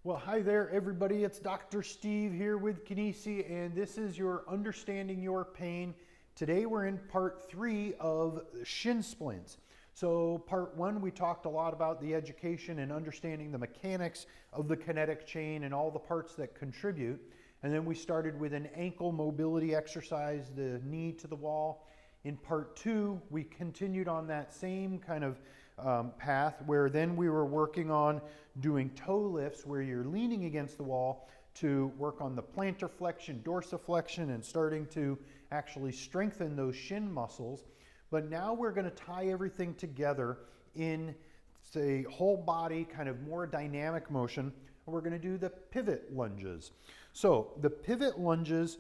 Well, hi there, everybody. It's Dr. Steve here with Kineci, and this is your Understanding Your Pain. Today we're in part 3 of Shin Splints. So part 1, we talked a lot about the education and understanding the mechanics of the kinetic chain and all the parts that contribute. And then we started with an ankle mobility exercise, the knee to the wall. In part 2, we continued on that same kind of path where then we were working on doing toe lifts where you're leaning against the wall to work on the plantar flexion, dorsiflexion, and starting to actually strengthen those shin muscles. But now we're going to tie everything together in, say, whole body, kind of more dynamic motion. And we're going to do the pivot lunges. So the pivot lunges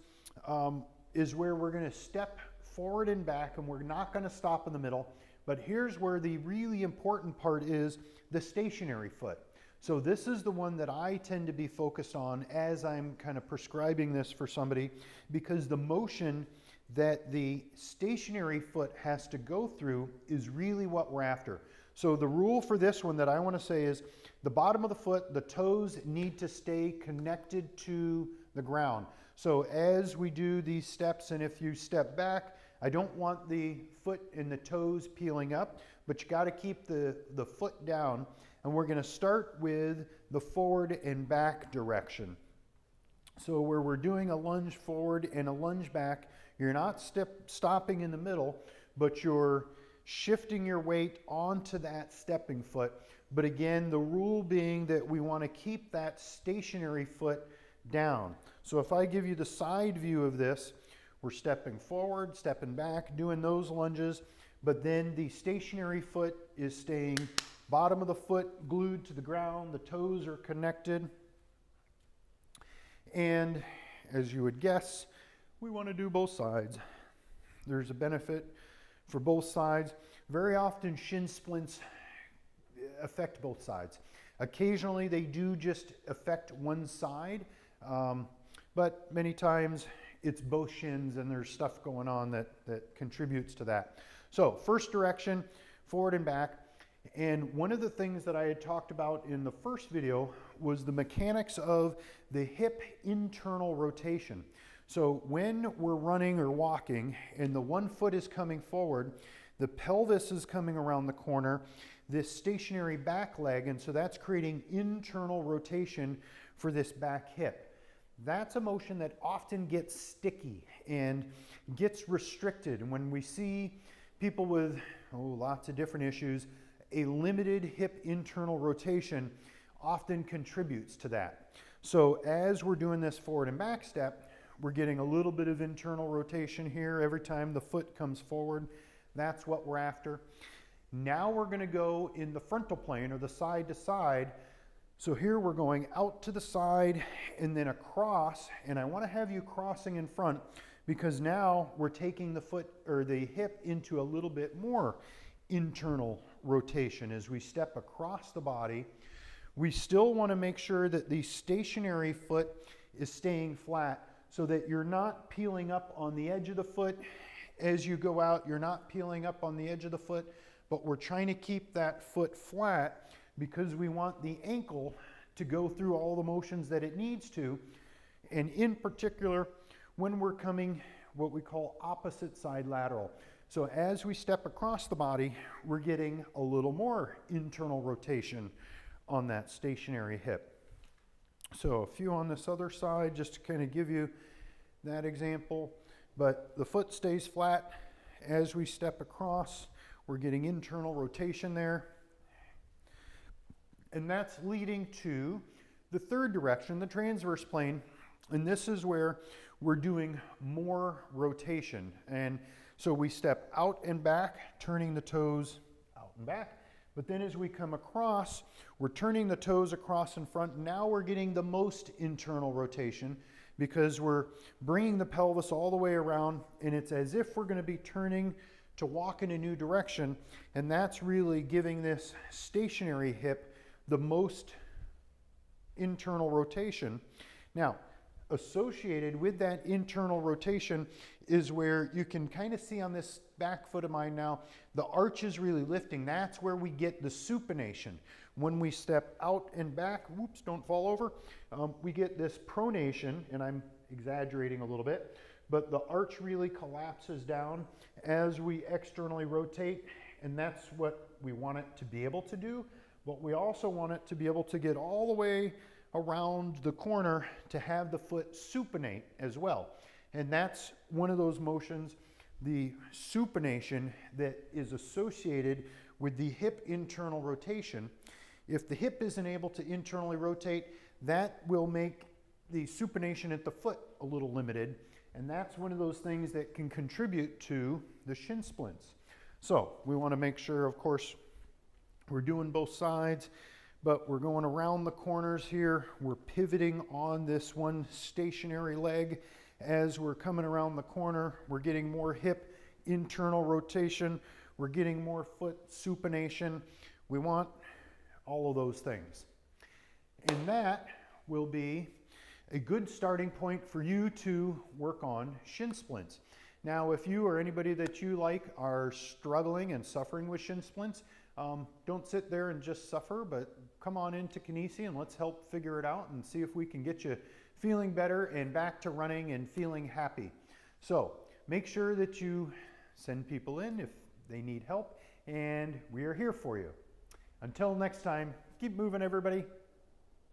is where we're going to step forward and back, and we're not going to stop in the middle. But here's where the really important part is the stationary foot. So this is the one that I tend to be focused on as I'm kind of prescribing this for somebody, because the motion that the stationary foot has to go through is really what we're after. So the rule for this one that I want to say is the bottom of the foot, the toes need to stay connected to the ground. So as we do these steps, and if you step back, I don't want the foot and the toes peeling up, but you got to keep the foot down. And we're going to start with the forward and back direction. So where we're doing a lunge forward and a lunge back, you're not stopping in the middle, but you're shifting your weight onto that stepping foot. But again, the rule being that we want to keep that stationary foot down. So if I give you the side view of this, we're stepping forward, stepping back, doing those lunges, but then the stationary foot is staying bottom of the foot glued to the ground, the toes are connected. And as you would guess, we want to do both sides. There's a benefit for both sides. Very often shin splints affect both sides. Occasionally they do just affect one side, but many times it's both shins and there's stuff going on that contributes to that. So first direction, forward and back. And one of the things that I had talked about in the first video was the mechanics of the hip internal rotation. So when we're running or walking and the one foot is coming forward, the pelvis is coming around the corner, this stationary back leg, and so that's creating internal rotation for this back hip. That's a motion that often gets sticky and gets restricted. And when we see people with lots of different issues, a limited hip internal rotation often contributes to that. So as we're doing this forward and back step, we're getting a little bit of internal rotation here every time the foot comes forward. That's what we're after. Now we're going to go in the frontal plane or the side to side. So here we're going out to the side and then across, and I want to have you crossing in front because now we're taking the foot or the hip into a little bit more internal rotation as we step across the body. We still want to make sure that the stationary foot is staying flat so that you're not peeling up on the edge of the foot as you go out. You're not peeling up on the edge of the foot, but we're trying to keep that foot flat because we want the ankle to go through all the motions that it needs to. And in particular, when we're coming what we call opposite side lateral. So as we step across the body, we're getting a little more internal rotation on that stationary hip. So a few on this other side, just to kind of give you that example. But the foot stays flat. As we step across, we're getting internal rotation there. And that's leading to the third direction, the transverse plane. And this is where we're doing more rotation. And so we step out and back, turning the toes out and back. But then as we come across, we're turning the toes across in front. Now we're getting the most internal rotation because we're bringing the pelvis all the way around, and it's as if we're going to be turning to walk in a new direction. And that's really giving this stationary hip the most internal rotation. Now, associated with that internal rotation is where you can kind of see on this back foot of mine now, the arch is really lifting. That's where we get the supination. When we step out and back, whoops, don't fall over, we get this pronation, and I'm exaggerating a little bit, but the arch really collapses down as we externally rotate, and that's what we want it to be able to do. But we also want it to be able to get all the way around the corner to have the foot supinate as well. And that's one of those motions, the supination, that is associated with the hip internal rotation. If the hip isn't able to internally rotate, that will make the supination at the foot a little limited. And that's one of those things that can contribute to the shin splints. So we want to make sure, of course, we're doing both sides, but we're going around the corners here. We're pivoting on this one stationary leg. As we're coming around the corner, we're getting more hip internal rotation. We're getting more foot supination. We want all of those things. And that will be a good starting point for you to work on shin splints. Now, if you or anybody that you like are struggling and suffering with shin splints, don't sit there and just suffer, but come on into Kineci and let's help figure it out and see if we can get you feeling better and back to running and feeling happy. So make sure that you send people in if they need help, and we are here for you. Until next time, keep moving, everybody.